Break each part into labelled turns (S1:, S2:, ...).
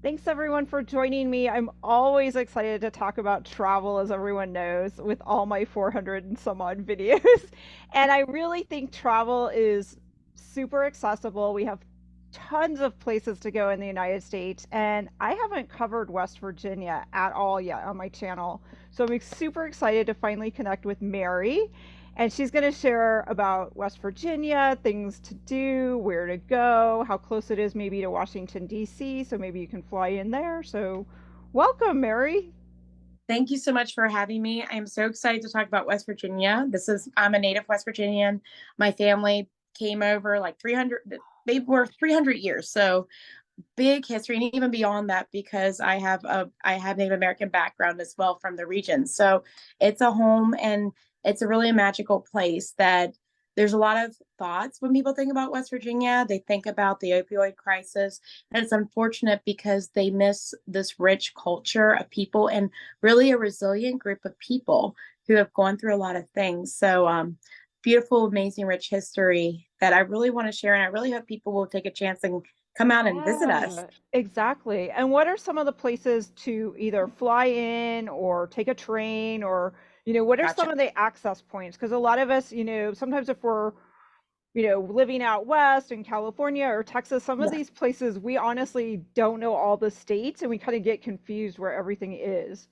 S1: Thanks everyone for joining me. I'm always excited to talk about travel, as everyone knows, with all my 400 and some odd videos. And I really think travel is super accessible. We have tons of places to go in the United States, and I haven't covered West Virginia at all yet on my channel. So I'm super excited to finally connect with Mary. And she's going to share about West Virginia, things to do, where to go, how close it is maybe to Washington, D.C. So maybe you can fly in there. So, welcome, Mary.
S2: Thank you so much for having me. I am so excited to talk about West Virginia. I'm a native West Virginian. My family came over like 300, they were 300 years. So big history, and even beyond that, because I have Native American background as well from the region. So it's a home, and it's a really magical place that there's a lot of thoughts when people think about West Virginia. They think about the opioid crisis, and it's unfortunate because they miss this rich culture of people and really a resilient group of people who have gone through a lot of things. So beautiful, amazing, rich history that I really want to share, and I really hope people will take a chance and come out and visit us.
S1: Yeah, exactly. And what are some of the places to either fly in or take a train or, what are some
S2: Gotcha.
S1: of the access points? Because a lot of us, sometimes if we're, living out west in California or Texas, some of
S2: Yeah.
S1: these places we honestly don't know all the states and we kind of get confused where everything is.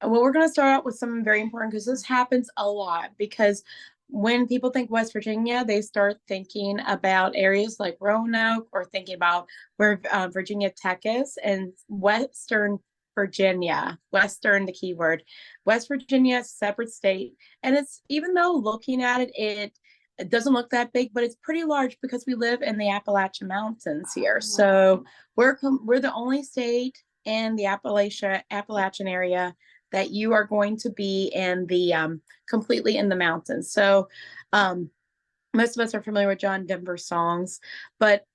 S2: Well, we're going to start out with something very important because this happens a lot. Because when people think West Virginia, they start thinking about areas like Roanoke or thinking about where Virginia Tech is, and Western Virginia, Western, the key word. West Virginia is a separate state. And it's, even though looking at it, it doesn't look that big, but it's pretty large because we live in the Appalachian Mountains here. So we're the only state in the Appalachian area that you are going to be in the completely in the mountains. So um, most of us are familiar with John Denver songs, but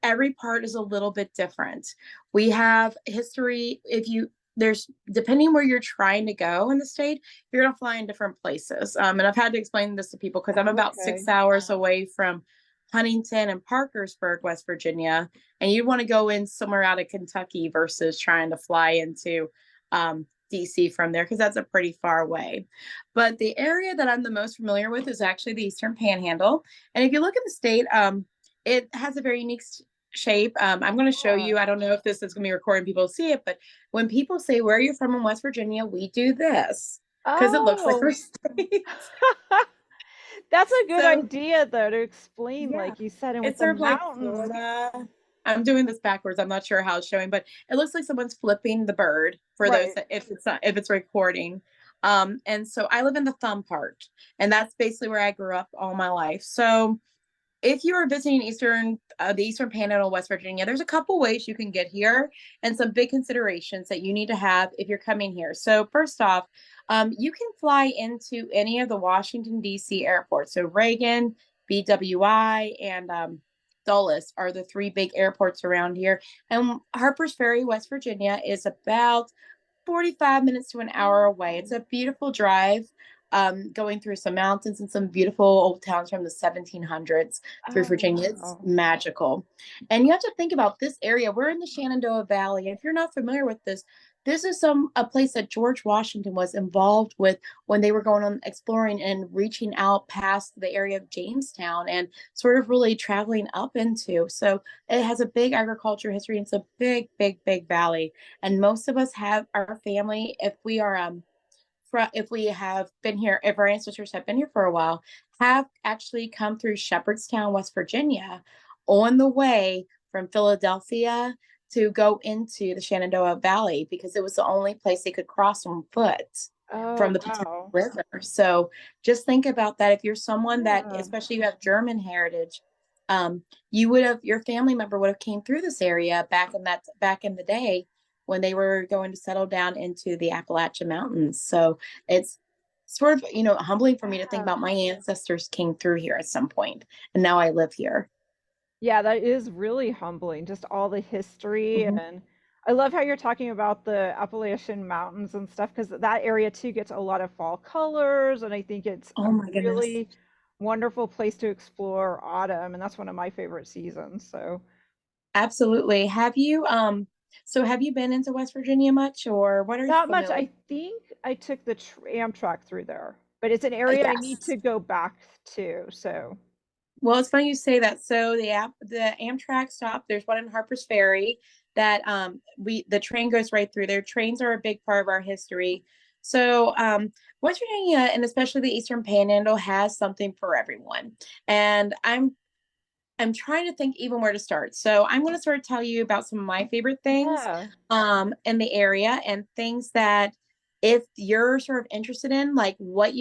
S2: every part is a little bit different. We have history. If you there's depending where you're trying to go in the state, you're gonna fly in different places. And I've had to explain this to people because I'm about
S1: Okay.
S2: 6 hours away from Huntington and Parkersburg, West Virginia, and you want to go in somewhere out of Kentucky versus trying to fly into DC from there, because that's a pretty far away. But the area that I'm the most familiar with is actually the Eastern Panhandle. And if you look at the state, it has a very unique shape. I'm going to show
S1: Yeah.
S2: you. I don't know if this is going to be recording, people see it, but when people say, "Where are you from in West Virginia?" we do this because it looks like
S1: Oh,
S2: our state.
S1: that's a good
S2: So
S1: idea, though, to explain,
S2: yeah,
S1: like you said, and with
S2: it's
S1: the
S2: sort of like
S1: mountains.
S2: Florida. I'm doing this backwards. I'm not sure how it's showing, but it looks like someone's flipping the bird for those
S1: Right.
S2: that, if it's recording. And so I live in the thumb part, and that's basically where I grew up all my life. So if you are visiting the Eastern Panhandle, West Virginia, there's a couple ways you can get here, and some big considerations that you need to have if you're coming here. So first off, you can fly into any of the Washington D.C. airports. So Reagan, BWI, and Dulles are the three big airports around here. And Harpers Ferry, West Virginia, is about 45 minutes to an hour away. It's a beautiful drive, going through some mountains and some beautiful old towns from the 1700s through
S1: Oh,
S2: Virginia. It's
S1: wow.
S2: magical. And you have to think about this area. We're in the Shenandoah Valley. If you're not familiar with this, this is a place that George Washington was involved with when they were going on exploring and reaching out past the area of Jamestown and sort of really traveling up into. So it has a big agriculture history. It's a big, big, big valley. And most of us have our family, if we have been here, if our ancestors have been here for a while, have actually come through Shepherdstown, West Virginia, on the way from Philadelphia to go into the Shenandoah Valley, because it was the only place they could cross on foot from
S1: Oh,
S2: the Potomac
S1: wow.
S2: River. So just think about that. If you're someone that,
S1: Yeah.
S2: especially you have German heritage, you would have your family member would have came through this area back in the day when they were going to settle down into the Appalachian Mountains. So it's sort of, humbling for me to think
S1: Yeah.
S2: about my ancestors came through here at some point, and now I live here.
S1: Yeah, that is really humbling, just all the history.
S2: Mhm.
S1: And I love how you're talking about the Appalachian Mountains and stuff, because that area too gets a lot of fall colors. And I think it's a
S2: Oh my goodness.
S1: really wonderful place to explore autumn. And that's one of my favorite seasons. So,
S2: Absolutely. Have you So have you been into West Virginia much, or what are you
S1: Not much.
S2: familiar?
S1: I think I took the Amtrak through there, but it's an area I need
S2: Yes.
S1: to go back to. So,
S2: Well, it's funny you say that. So the Amtrak stop, there's one in Harper's Ferry that the train goes right through there. Trains are a big part of our history. So West Virginia and especially the Eastern Panhandle has something for everyone. And I'm trying to think even where to start. So I'm going to sort of tell you about some of my favorite things
S1: yeah.
S2: in the area and things that if you're sort of interested in, like what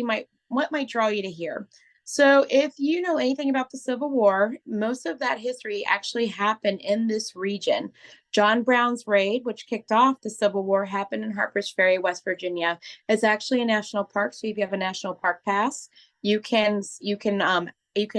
S2: might draw you to here. So if you know anything about the Civil War, most of that history actually happened in this region. John Brown's raid, which kicked off the Civil War, happened in Harpers Ferry, West Virginia. It's actually a national park, so if you have a national park pass, you can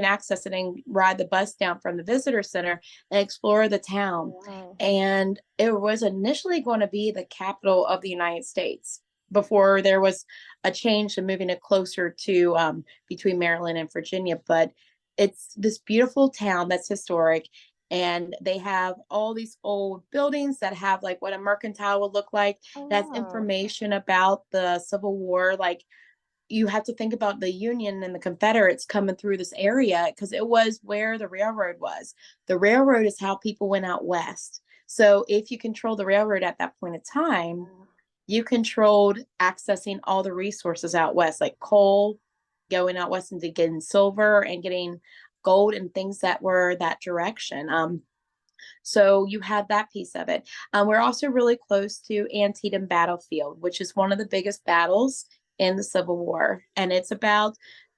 S2: access it and ride the bus down from the visitor center and explore the town.
S1: Wow.
S2: And it was initially going to be the capital of the United States before there was a change to moving it closer to between Maryland and Virginia. But it's this beautiful town that's historic. And they have all these old buildings that have like what a mercantile would look like.
S1: Oh,
S2: That's
S1: wow.
S2: information about the Civil War, like you have to think about the Union and the Confederates coming through this area because it was where the railroad was. The railroad is how people went out west. So if you control the railroad at that point in time, you controlled accessing all the resources out west, like coal, going out west into getting silver and getting gold and things that were that direction. So you have that piece of it. We're also really close to Antietam Battlefield, which is one of the biggest battles in the Civil War. And it's about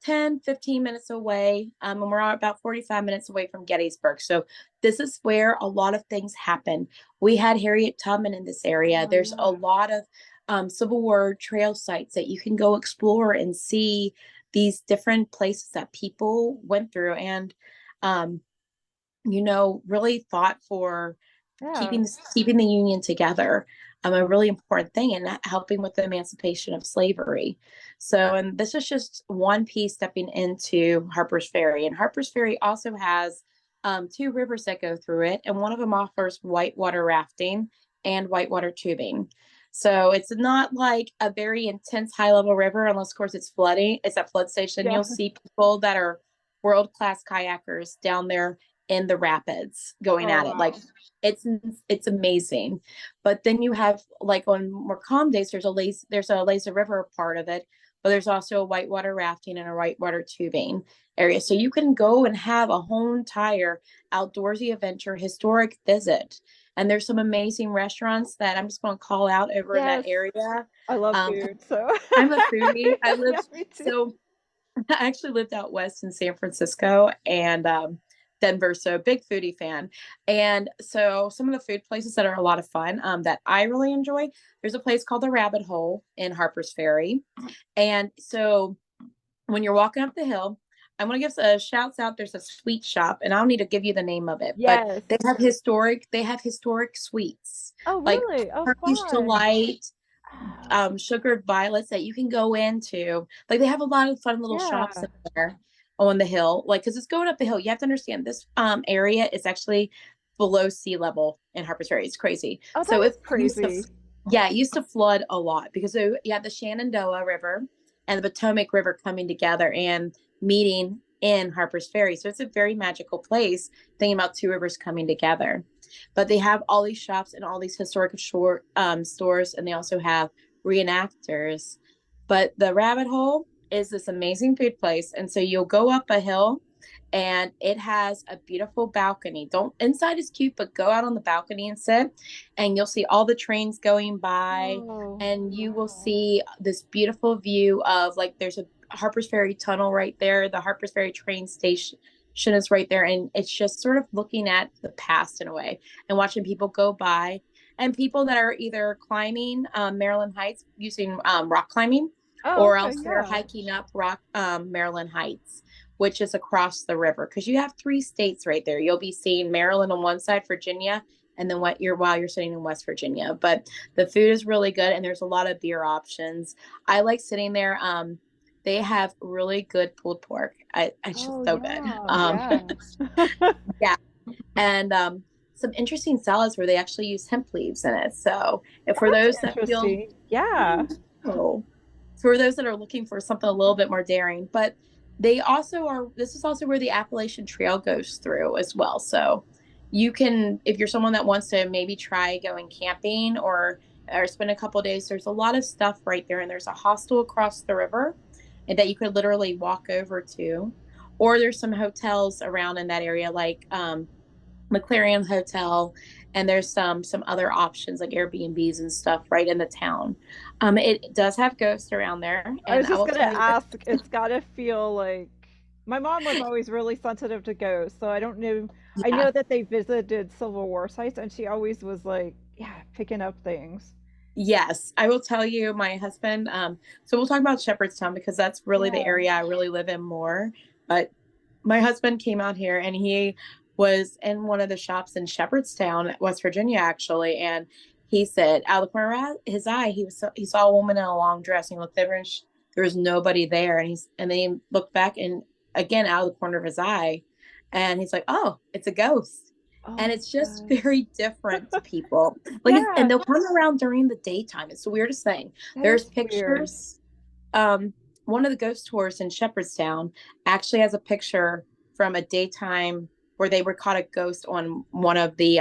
S2: 10-15 minutes away. And we're about 45 minutes away from Gettysburg. So this is where a lot of things happen. We had Harriet Tubman in this area.
S1: Oh,
S2: There's a
S1: yeah.
S2: lot of Civil War trail sites that you can go explore and see these different places that people went through. And um, really fought for
S1: Yeah.
S2: keeping the Union together. A really important thing in helping with the emancipation of slavery. So, and this is just one piece stepping into Harper's Ferry. And Harper's Ferry also has two rivers that go through it, and one of them offers whitewater rafting and whitewater tubing. So it's not like a very intense high level river, unless of course it's flooding. It's at flood station.
S1: Yeah.
S2: You'll see people that are world class kayakers down there in the rapids going
S1: Oh,
S2: at it. Like
S1: wow.
S2: it's it's amazing. But then you have like on more calm days, there's a lazy river part of it, but there's also a whitewater rafting and a whitewater tubing area. So you can go and have a whole entire outdoorsy adventure historic visit. And there's some amazing restaurants that I'm just going to call out over in that
S1: Yes.
S2: area.
S1: I love
S2: Um,
S1: food, so
S2: I'm a foodie. I live
S1: yeah, me too.
S2: so I actually lived out west in San Francisco and Denver, so big foodie fan. And so some of the food places that are a lot of fun that I really enjoy, there's a place called the Rabbit Hole in Harper's Ferry. And so when you're walking up the hill, I'm going to give a shouts out. There's a sweet shop, and I don't need to give you the name of it, but
S1: Yes.
S2: they have historic sweets
S1: Oh,
S2: like
S1: really? Oh,
S2: Turkish
S1: fun.
S2: delight,
S1: Oh,
S2: sugared violets that you can go into. Like they have a lot of fun little shops
S1: yeah.
S2: in there on the hill. Like because it's going up the hill. You have to understand this area is actually below sea level in Harper's Ferry. It's crazy.
S1: Oh,
S2: So
S1: that
S2: it
S1: is
S2: used to,
S1: crazy.
S2: yeah, it used to flood a lot because you had the Shenandoah River and the Potomac River coming together and meeting in Harper's Ferry. So it's a very magical place thinking about two rivers coming together. But they have all these shops and all these historic stores, and they also have reenactors. But the rabbit hole is this amazing food place. And so you'll go up a hill and it has a beautiful balcony. Don't inside is cute, but go out on the balcony and sit, and you'll see all the trains going by,
S1: Oh,
S2: and you will
S1: wow.
S2: see this beautiful view of like there's a Harper's Ferry tunnel right there. The Harper's Ferry train station is right there, and it's just sort of looking at the past in a way and watching people go by and people that are either climbing Maryland Heights using rock climbing,
S1: Oh,
S2: or
S1: okay,
S2: else they're
S1: yeah.
S2: hiking up rock Maryland Heights, which is across the river because you have three states right there. You'll be seeing Maryland on one side, Virginia, and then what you're while you're sitting in West Virginia. But the food is really good, and there's a lot of beer options. I like sitting there. They have really good pulled pork. It's
S1: Oh,
S2: just so good.
S1: yeah, yeah.
S2: Yeah, and some interesting salads where they actually use hemp leaves in it. So, if for
S1: That's
S2: those that feel,
S1: interesting. Yeah.
S2: oh, for those that are looking for something a little bit more daring, but they also are, this is also where the Appalachian Trail goes through as well. So, you can, if you're someone that wants to maybe try going camping or spend a couple days, there's a lot of stuff right there, and there's a hostel across the river and that you could literally walk over to, or there's some hotels around in that area like McLaren Hotel, and there's some other options like Airbnbs and stuff right in the town. It does have ghosts around there,
S1: I
S2: and
S1: was
S2: I
S1: just
S2: will
S1: gonna
S2: tell you this.
S1: ask, it's gotta feel like my mom was always really sensitive to ghosts, so I don't know. I
S2: Yeah,
S1: know that they visited Civil War sites, and she always was like, yeah, picking up things.
S2: yes, I will tell you. My husband. So we'll talk about Shepherdstown because that's really the
S1: Yeah.
S2: area I really live in more. But my husband came out here and he was in one of the shops in Shepherdstown, West Virginia, actually, and he said, out of the corner of his eye, he saw a woman in a long dress, and he looked over and there was nobody there, and then he looked back and again out of the corner of his eye, and he's like, oh, it's a ghost.
S1: Oh
S2: And
S1: my
S2: it's just
S1: gosh.
S2: very different to people. And
S1: Yeah,
S2: they'll come around during the daytime. It's the weirdest thing.
S1: that
S2: There's
S1: is weird.
S2: pictures. One of the ghost tours in Shepherdstown actually has a picture from a daytime where they were caught a ghost on one of the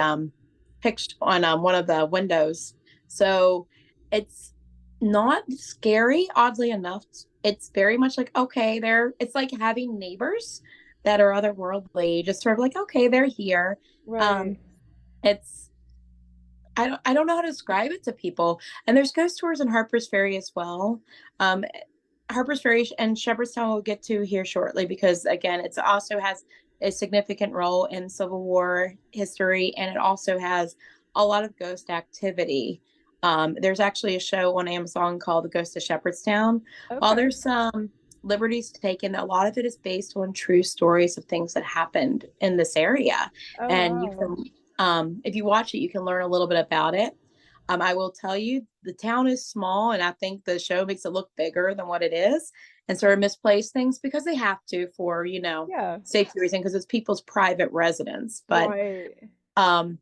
S2: picture on one of the windows. So it's not scary, oddly enough. It's very much like, okay, it's like having neighbors that are otherworldly, just sort of like, okay, they're here. Um,
S1: Right.
S2: it's I don't know how to describe it to people. And there's ghost tours in Harper's Ferry as well. Um, Harper's Ferry and Shepherdstown we'll get to here shortly because again, it also has a significant role in Civil War history, and it also has a lot of ghost activity. There's actually a show on Amazon called The Ghost of Shepherdstown. While
S1: Okay.
S2: there's some liberties taken, a lot of it is based on true stories of things that happened in this area,
S1: Oh
S2: and you
S1: wow.
S2: can if you watch it, you can learn a little bit about it. I will tell you, the town is small, and I think the show makes it look bigger than what it is, and sort of misplace things because they have to for
S1: Yeah.
S2: safety reason because it's people's private residence. But
S1: Right.
S2: um,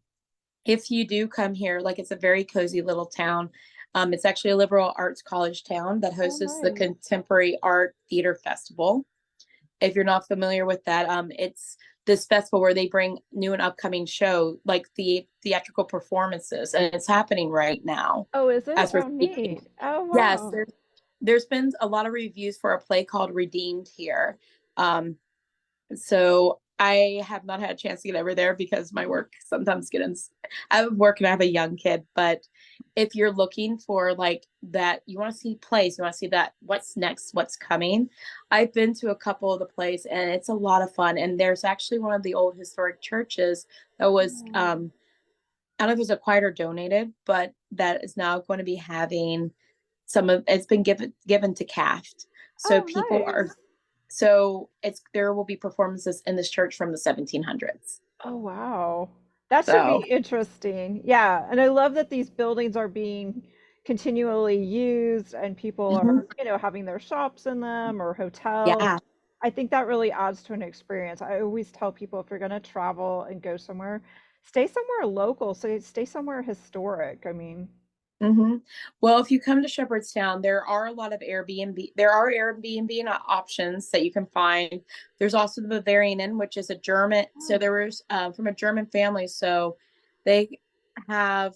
S2: if you do come here, like it's a very cozy little town. It's actually a liberal arts college town that
S1: Oh
S2: hosts the
S1: nice.
S2: Contemporary Art Theater Festival. If you're not familiar with that, it's this festival where they bring new and upcoming show like the theatrical performances, and it's happening right now
S1: Oh, is it?
S2: as we're
S1: Oh
S2: speaking.
S1: neat. Oh
S2: Yes,
S1: wow.
S2: there's been a lot of reviews for a play called Redeemed here. So I have not had a chance to get over there because my work sometimes get in. I have work and I have a young kid, but if you're looking for like that, you want to see plays, you want to see that what's next, what's coming. I've been to a couple of the plays and it's a lot of fun. And there's actually one of the old historic churches that was
S1: Oh,
S2: I don't know if it was acquired or donated, but that is now going to be having some of it's been given to CAFT. So
S1: oh
S2: people are
S1: nice.
S2: so it's there will be performances in this church from the 1700s.
S1: Oh wow. That should be
S2: So
S1: interesting. Yeah, and I love that these buildings are being continually used and people
S2: mhm,
S1: are, having their shops in them or hotels.
S2: yeah.
S1: I think that really adds to an experience. I always tell people if you're going to travel and go somewhere, stay somewhere local, so stay somewhere historic. I mean,
S2: hmm Well, if you come to Shepherdstown, there are a lot of Airbnb. There are Airbnb options that you can find. There's also the Bavarian Inn, which is a German. So
S1: oh,
S2: there was from a German family. So they have.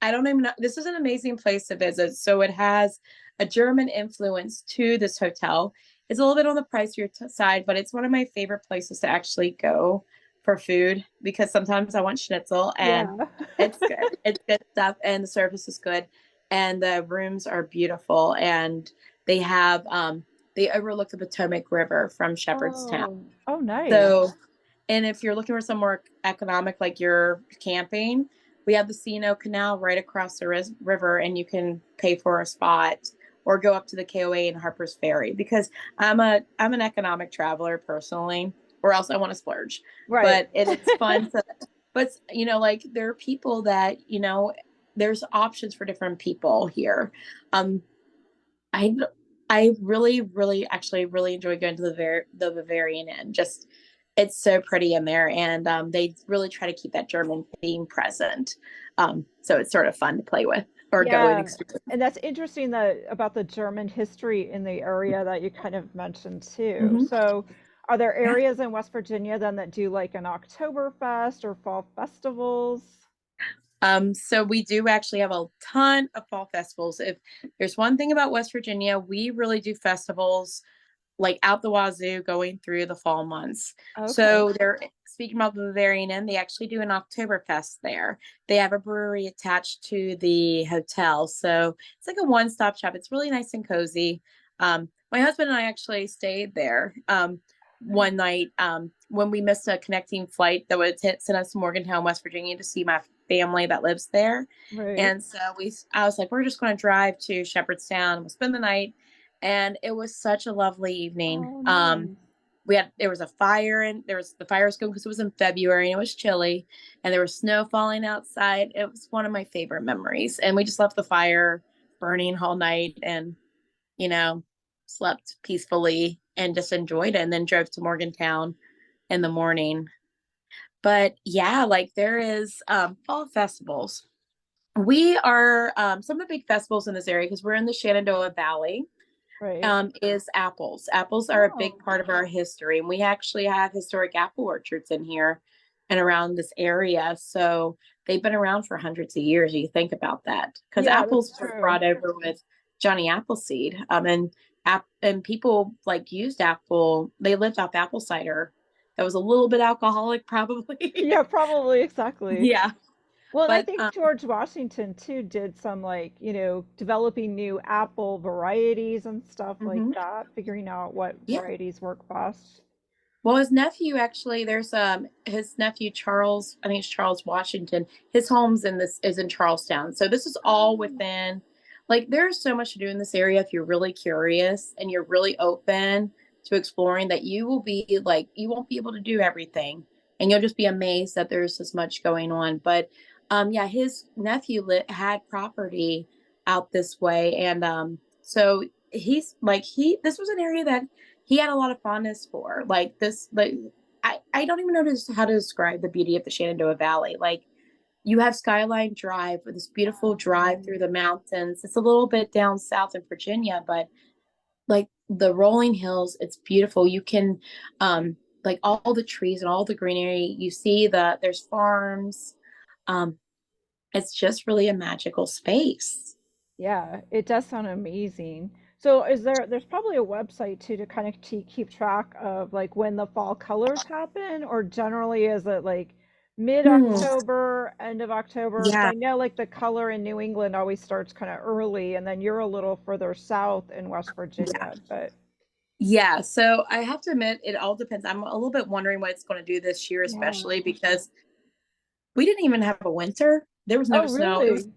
S2: I don't even know. This is an amazing place to visit. So it has a German influence to this hotel. It's a little bit on the pricier side, but it's one of my favorite places to actually go for food because sometimes I want schnitzel
S1: yeah.
S2: and it's good. It's good stuff and the service is good and the rooms are beautiful and they have they overlook the Potomac River from Shepherdstown.
S1: Oh, oh, nice.
S2: So and if you're looking for some more economic, like you're camping, we have the C&O Canal right across the river, and you can pay for a spot or go up to the KOA and Harper's Ferry because I'm an economic traveler personally, or else I want to splurge.
S1: Right.
S2: But it's fun to, but like there are people that there's options for different people here. Um, I really, really, actually, really enjoy going to the Bavarian Inn. Just It's so pretty in there, and they really try to keep that German theme present. So it's sort of fun to play with or go and
S1: Yeah,
S2: experience.
S1: and that's interesting that about the German history in the area that you kind of mentioned too.
S2: Hmm.
S1: So, are there
S2: Yeah.
S1: areas in West Virginia then that do like an Oktoberfest or fall festivals?
S2: So we do actually have a ton of fall festivals. If there's one thing about West Virginia, we really do festivals like out the wazoo going through the fall months.
S1: Okay,
S2: So they're speaking about the Bavarian Inn, they actually do an Oktoberfest there. They have a brewery attached to the hotel. So it's like a one-stop shop. It's really nice and cozy. My husband and I actually stayed there one night when we missed a connecting flight that would send us to Morgantown, West Virginia to see my family that lives there.
S1: right.
S2: And so I was like, we're just going to drive to Shepherdstown. We'll spend the night, and it was such a lovely evening.
S1: Oh, nice.
S2: There was a fire, and the fire was going because it was in February and it was chilly, and there was snow falling outside. It was one of my favorite memories, and we just left the fire burning all night, and you know, slept peacefully and just enjoyed it, and then drove to Morgantown in the morning. But yeah, like there is fall festivals. We are some of the big festivals in this area because we're in the Shenandoah Valley.
S1: Right.
S2: Is apples. Apples are a big
S1: Oh,
S2: part of our history, and we actually have historic apple orchards in here and around this area. So they've been around for hundreds of years. You think about that, because
S1: yeah, that's
S2: apples were
S1: true.
S2: brought over with Johnny Appleseed, and people like used apple. They lived off apple cider. That was a little bit alcoholic, probably.
S1: Yeah, probably exactly.
S2: Yeah,
S1: Well, and I
S2: but
S1: think George Washington too did some like, developing new apple varieties and stuff like
S2: mhm.
S1: that, figuring out what
S2: Yeah.
S1: varieties work best.
S2: Well, his nephew actually, there's his nephew Charles, I think it's Charles Washington. His home's in this is in Charlestown. So this is all
S1: Oh,
S2: within, like there's so much to do in this area if you're really curious and you're really open to exploring, that you will be like you won't be able to do everything, and you'll just be amazed that there's this much going on. But yeah, his nephew had property out this way, and so he's like he this was an area that he had a lot of fondness for. Like this, like I don't even know how to describe the beauty of the Shenandoah Valley. Like you have Skyline Drive with this beautiful drive through the mountains. It's a little bit down south in Virginia, but like the rolling hills, it's beautiful. You can like all the trees and all the greenery. You see there's farms. Um, it's just really a magical space.
S1: yeah, it does sound amazing. So there's probably a website too to kind of keep track of like when the fall colors happen, or generally is it like
S2: Hmm.
S1: mid-October, end of October? Because
S2: Yeah.
S1: I know like the color in New England always starts kind of early, and then you're a little further south in West
S2: Yeah.
S1: Virginia, but
S2: Yeah, so I have to admit, it all depends. I'm a little bit wondering what it's going to do this year,
S1: yeah.
S2: especially because we didn't even have a winter. There was no
S1: Oh,
S2: snow. It was
S1: really?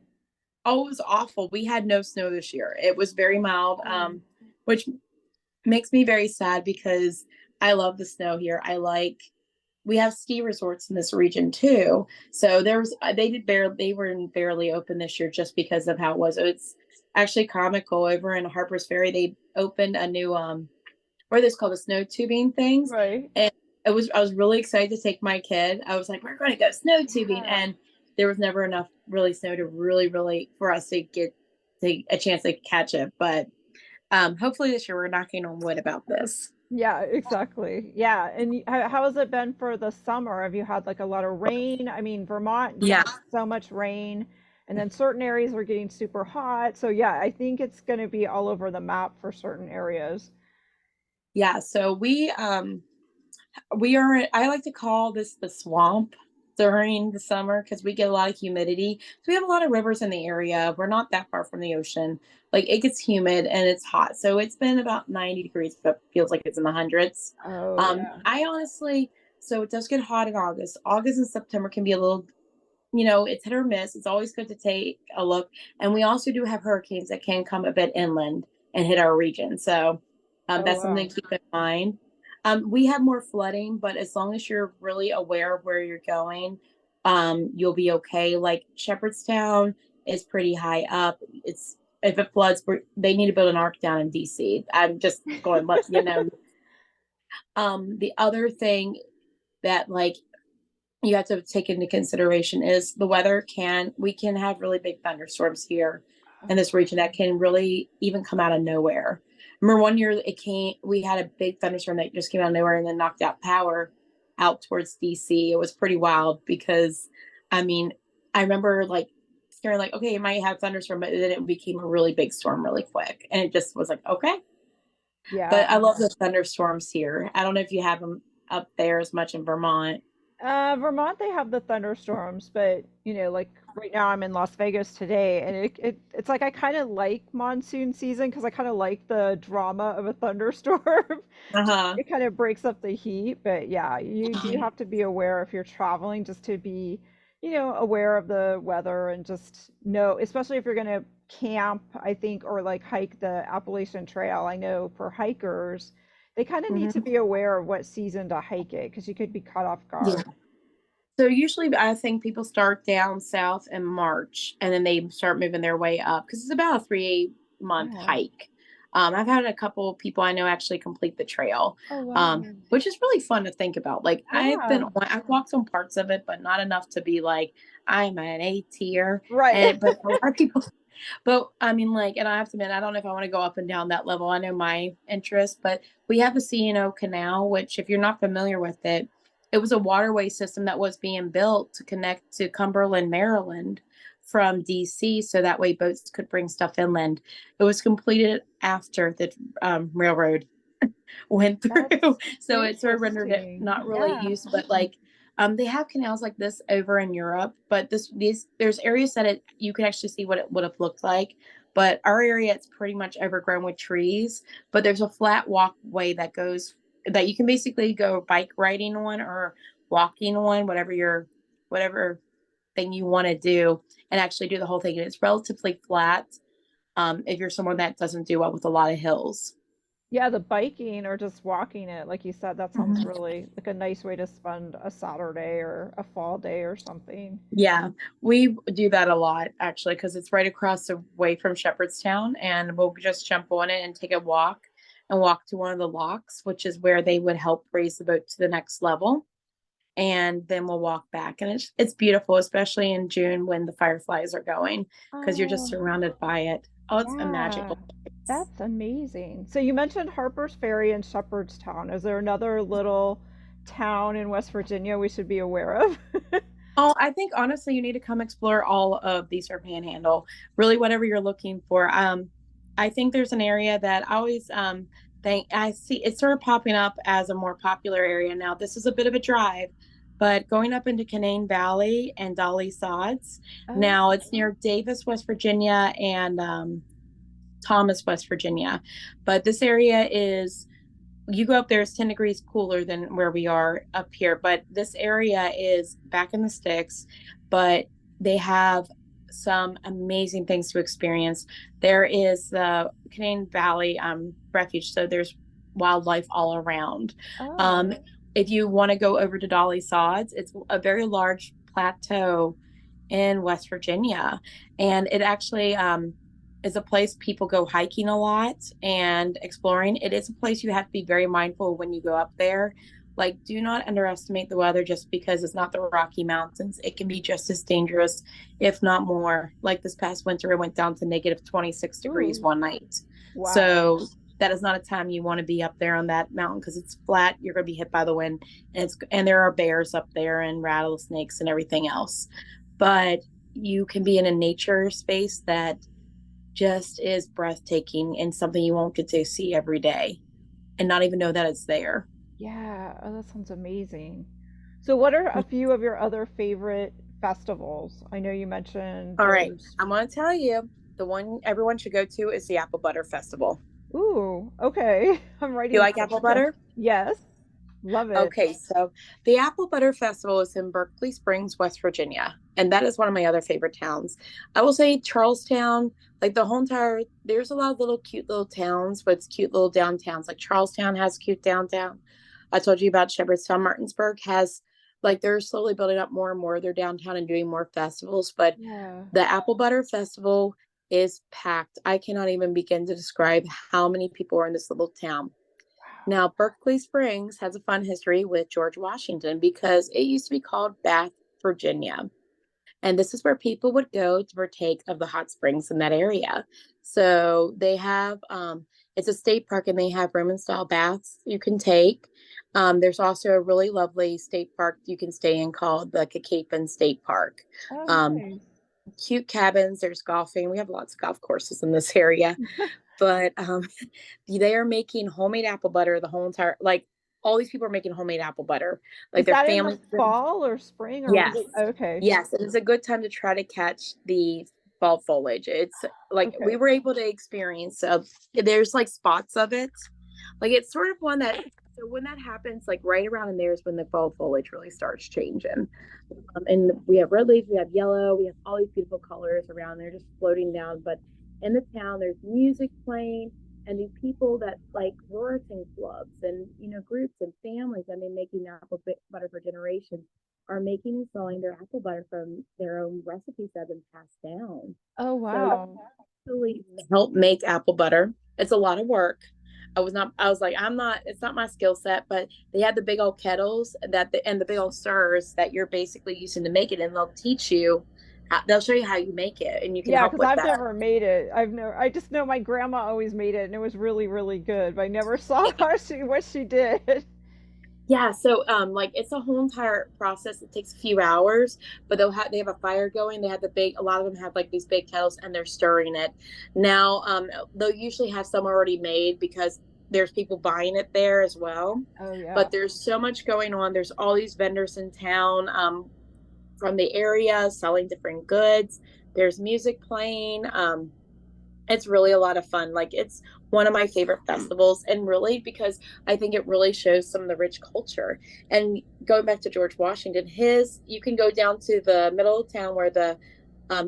S2: oh, it was awful. We had no snow this year. It was very mild,
S1: Oh,
S2: which makes me very sad because I love the snow here. We have ski resorts in this region too. So there was they were barely open this year just because of how it was. It's actually comical. Over in Harper's Ferry, they opened a new what are those called, the snow tubing things,
S1: right.
S2: and I was really excited to take my kid. I was like, we're going to go snow tubing,
S1: Yeah.
S2: and there was never enough really snow to really for us to get to a chance to catch it. But hopefully this year we're knocking on wood about this.
S1: Yeah, exactly. Yeah. And how has it been for the summer? Have you had like a lot of rain? I mean, Vermont
S2: Yeah.
S1: gets so much rain, and then certain areas are getting super hot. So yeah, I think it's going to be all over the map for certain areas.
S2: Yeah, so we are, I like to call this the swamp during the summer because we get a lot of humidity. So we have a lot of rivers in the area. We're not that far from the ocean. Like it gets humid and it's hot. So it's been about 90 degrees, but feels like it's in the hundreds.
S1: Oh, yeah.
S2: I honestly, so it does get hot in August. August and September can be a little, it's hit or miss. It's always good to take a look. And we also do have hurricanes that can come a bit inland and hit our region. So
S1: Oh,
S2: that's something
S1: wow.
S2: to keep in mind. We have more flooding, but as long as you're really aware of where you're going, you'll be okay. Like Shepherdstown is pretty high up. It's if it floods, they need to build an arc down in DC. I'm just going, let you know. The other thing that like you have to take into consideration is the weather. We can have really big thunderstorms here in this region that can really even come out of nowhere. Remember one year we had a big thunderstorm that just came out of nowhere and then knocked out power out towards DC. It was pretty wild because I mean, I remember like hearing like, okay, it might have thunderstorm, but then it became a really big storm really quick. And it just was like, okay.
S1: Yeah.
S2: But I love the thunderstorms here. I don't know if you have them up there as much in Vermont.
S1: Vermont, they have the thunderstorms, but like right now I'm in Las Vegas today, and it's like I kind of like monsoon season because I kind of like the drama of a thunderstorm. Just
S2: Uh-huh.
S1: it kind of breaks up the heat, but yeah, you do have to be aware if you're traveling, just to be, aware of the weather and just know, especially if you're gonna camp, I think, or like hike the Appalachian Trail. I know for hikers, they kind of need to
S2: Mhm.
S1: be aware of what season to hike it because you could be caught off
S2: Yeah.
S1: guard.
S2: So usually I think people start down south in March and then they start moving their way up because it's about a 3 month
S1: Yeah.
S2: hike. I've had a couple of people I know actually complete the trail,
S1: Oh, wow.
S2: which is really fun to think about. Like
S1: Yeah.
S2: I've walked on parts of it, but not enough to be like I'm an A tier.
S1: Right.
S2: And but a lot of people, but I mean, like, and I have to admit, I don't know if I want to go up and down that level. I know my interest, but we have the C&O Canal, which, if you're not familiar with it, it was a waterway system that was being built to connect to Cumberland, Maryland from DC. So that way boats could bring stuff inland. It was completed after the railroad went through.
S1: That's
S2: So it sort of rendered it
S1: interesting.
S2: not really
S1: Yeah.
S2: used, but like they have canals like this over in Europe, but these there's areas that you can actually see what it would have looked like. But our area, it's pretty much overgrown with trees. But there's a flat walkway that you can basically go bike riding on or walking on, whatever thing you want to do, and actually do the whole thing. And it's relatively flat if you're someone that doesn't do well with a lot of hills.
S1: Yeah, the biking or just walking it, like you said, that sounds
S2: Mhm.
S1: really like a nice way to spend a Saturday or a fall day or something.
S2: Yeah, we do that a lot actually because it's right across the way from Shepherdstown, and we'll just jump on it and take a walk and walk to one of the locks, which is where they would help raise the boat to the next level. And then we'll walk back, and it's beautiful, especially in June when the fireflies are going because you're just
S1: Oh,
S2: surrounded by it. Oh, it's a
S1: yeah.
S2: magical place.
S1: That's amazing. So you mentioned Harper's Ferry and Shepherdstown. Is there another little town in West Virginia we should be aware of?
S2: Oh, I think honestly, you need to come explore all of the Eastern Panhandle. Really, whatever you're looking for. I think there's an area that I always think I see it's sort of popping up as a more popular area now. This is a bit of a drive, but going up into Canaan Valley and Dolly Sods.
S1: Oh,
S2: Now it's near Davis, West Virginia, and Thomas, West Virginia. But this area is you go up there, it's 10 degrees cooler than where we are up here. But this area is back in the sticks, but they have some amazing things to experience. There is the Canaan Valley Refuge, so there's wildlife all around.
S1: oh,
S2: Um, if you want to go over to Dolly Sods, it's a very large plateau in West Virginia. And it actually is a place people go hiking a lot and exploring. It is a place you have to be very mindful when you go up there. Like, do not underestimate the weather just because it's not the Rocky Mountains. It can be just as dangerous, if not more. Like this past winter, it went down to negative 26 degrees
S1: ooh,
S2: one night.
S1: wow.
S2: So that is not a time you want to be up there on that mountain because it's flat. You're going to be hit by the wind, and there are bears up there and rattlesnakes and everything else. But you can be in a nature space that just is breathtaking and something you won't get to see every day and not even know that it's there.
S1: Yeah, oh, that sounds amazing. So, what are a few of your other favorite festivals? I know you mentioned
S2: All right.
S1: there's.
S2: I'm going to tell you the one everyone should go to is the Apple Butter Festival.
S1: Ooh, okay. I'm
S2: You
S1: writing
S2: like
S1: some
S2: apple
S1: down.
S2: butter?
S1: Yes, love it.
S2: Okay, so the Apple Butter Festival is in Berkeley Springs, West Virginia, and that is one of my other favorite towns. I will say Charlestown, like the whole entire, there's a lot of little cute little towns, but it's cute little downtowns. Like Charlestown has cute downtown. I told you about Shepherdstown. Martinsburg has, like, they're slowly building up more and more of their downtown and doing more festivals, but
S1: Yeah.
S2: the Apple Butter Festival is packed. I cannot even begin to describe how many people are in this little town. Now, Berkeley Springs has a fun history with George Washington because it used to be called Bath, Virginia. And this is where people would go to partake of the hot springs in that area. So they have, it's a state park and they have Roman style baths you can take. There's also a really lovely state park you can stay in called the Cacapen State Park.
S1: Oh,
S2: Um,
S1: nice.
S2: Cute cabins, there's golfing. We have lots of golf courses in this area, but they are making homemade apple butter the whole entire, like all these people are making homemade apple butter. Like
S1: Is
S2: their
S1: that in the
S2: families.
S1: fall or spring or
S2: Yes.
S1: okay.
S2: Yes, it is a good time to try to catch the fall foliage. It's like we
S1: Okay.
S2: were able to experience there's like spots of it. Like it's sort of one that so when that happens, like right around in there is when the fall foliage really starts changing. And we have red leaves, we have yellow, we have all these beautiful colors around there just floating down. But in the town, there's music playing, and these people that like rotary clubs and groups and families that have been making apple butter for generations are making and selling their apple butter from their own recipes that have been passed down.
S1: Oh,
S2: So
S1: wow.
S2: actually help make apple butter. It's a lot of work. I was like, I'm not, it's not my skill set, but they have the big old kettles and the big old stirrers that you're basically using to make it. And they'll teach you, they'll show you how you make it and you can
S1: Yeah,
S2: help
S1: because
S2: with
S1: I've
S2: that.
S1: never made it. I just know my grandma always made it and it was really, really good, but I never saw how what she did.
S2: Yeah, so like it's a whole entire process. It takes a few hours, but they have a fire going. They have a lot of them have like these big kettles and they're stirring it. Now, they'll usually have some already made because there's people buying it there as well.
S1: Oh, yeah.
S2: But there's so much going on. There's all these vendors in town from the area selling different goods. There's music playing. It's really a lot of fun. Like it's one of my favorite festivals, and really because I think it really shows some of the rich culture. And going back to George Washington, his you can go down to the middle of town where the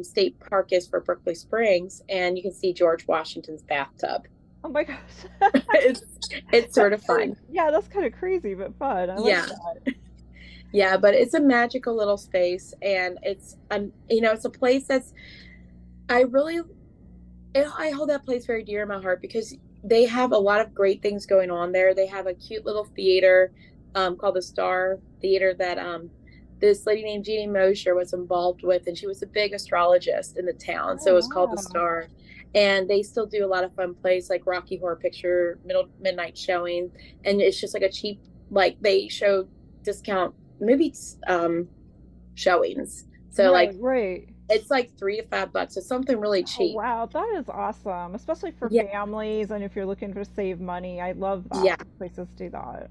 S2: state park is for Berkeley Springs, and you can see George Washington's bathtub.
S1: Oh my gosh.
S2: it's it's sort
S1: That's
S2: of fun.
S1: yeah, that's kind of crazy, but fun. I like
S2: Yeah,
S1: that.
S2: yeah, but it's a magical little space, and it's it's a place that's I really I hold that place very dear in my heart because they have a lot of great things going on there. They have a cute little theater called the Star Theater that this lady named Jeannie Mosher was involved with, and she was a big astrologist in the town.
S1: Oh,
S2: So it was called the
S1: wow.
S2: Star. And they still do a lot of fun plays like Rocky Horror Picture midnight showing, and it's just like a cheap like they show discount movie showings. So
S1: Right,
S2: like
S1: right.
S2: it's like $3 to $5. It's something really
S1: Oh,
S2: cheap.
S1: wow. That is awesome, especially for
S2: Yeah,
S1: families and if you're looking to save money. I love that
S2: yeah.
S1: when places do that.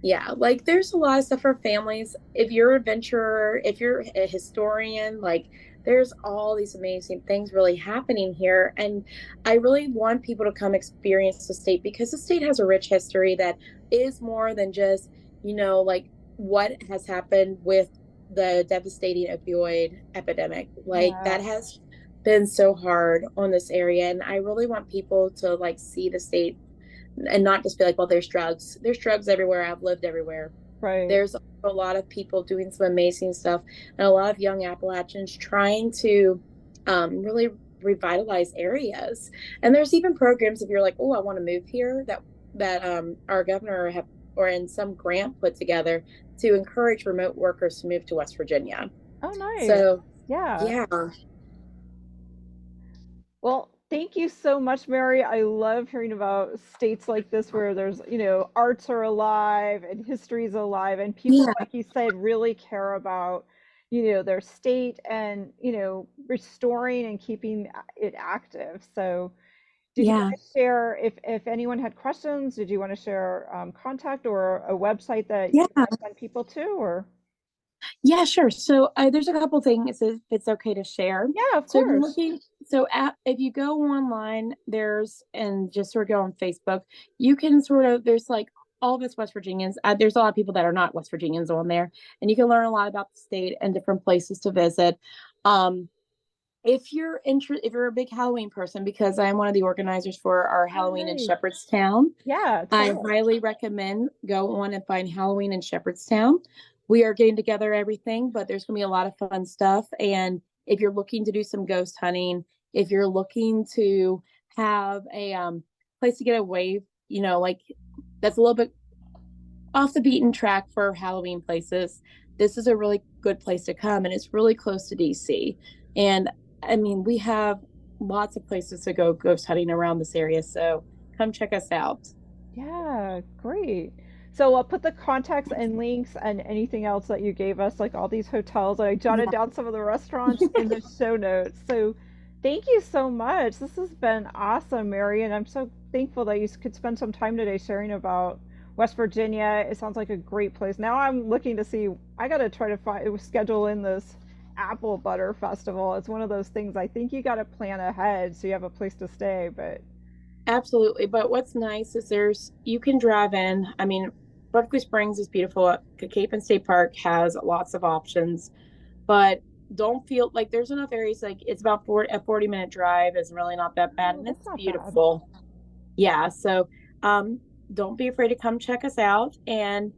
S2: Yeah, like there's a lot of stuff for families. If you're a adventurer, if you're a historian, like there's all these amazing things really happening here. And I really want people to come experience the state because the state has a rich history that is more than just, like what has happened with the devastating opioid epidemic. Like
S1: Yeah,
S2: that has been so hard on this area. And I really want people to like see the state and not just be like, well, there's drugs. There's drugs everywhere. I've lived everywhere.
S1: right.
S2: There's a lot of people doing some amazing stuff and a lot of young Appalachians trying to really revitalize areas. And there's even programs if you're like, oh, I want to move here that our governor have or in some grant put together to encourage remote workers to move to West Virginia.
S1: Oh, nice.
S2: So
S1: Yeah.
S2: yeah,
S1: Well, thank you so much, Mary. I love hearing about states like this where there's, arts are alive and history is alive, and people,
S2: yeah,
S1: like you said, really care about, their state and, restoring and keeping it active. So, did you
S2: yeah.
S1: want to share if anyone had questions? Did you want to share contact or a website that you
S2: Yeah,
S1: want to send people to? Or
S2: Yeah, sure. So there's a couple things if it's okay to share.
S1: yeah, of
S2: So if you're
S1: course.
S2: looking, if you go online, and just sort of go on Facebook, you can sort of there's like all of us West Virginians. There's a lot of people that are not West Virginians on there, and you can learn a lot about the state and different places to visit. Um, if you're a big Halloween person, because I am one of the organizers for our
S1: Oh,
S2: Halloween in
S1: nice.
S2: Shepherdstown,
S1: Yeah,
S2: I
S1: totally.
S2: highly recommend go on and find Halloween in Shepherdstown. We are getting together everything, but there's going to be a lot of fun stuff. And if you're looking to do some ghost hunting, if you're looking to have a place to get away, like that's a little bit off the beaten track for Halloween places, this is a really good place to come, and it's really close to DC. And I mean, we have lots of places to go ghost hunting around this area, so come check us out.
S1: Yeah, great. So I'll put the contacts and links and anything else that you gave us, like all these hotels. I jotted
S2: Yeah,
S1: down some of the restaurants in the show notes. So thank you so much. This has been awesome, Mary, and I'm so thankful that you could spend some time today sharing about West Virginia. It sounds like a great place. Now I'm looking to see. I got to try to schedule in this apple butter festival. It's one of those things I think you got to plan ahead so you have a place to stay. But
S2: absolutely. But what's nice is you can drive in. I mean, Berkeley Springs is beautiful. Cape and State Park has lots of options, but don't feel like there's enough areas like it's about a 40-minute drive is really not that bad,
S1: oh,
S2: and
S1: that's
S2: it's
S1: not bad.
S2: beautiful. Yeah, so um don't be afraid to come check us out, and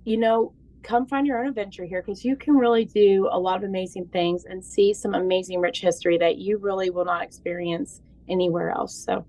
S2: you know come find your own adventure here, because you can really do a lot of amazing things and see some amazing rich history that you really will not experience anywhere else. So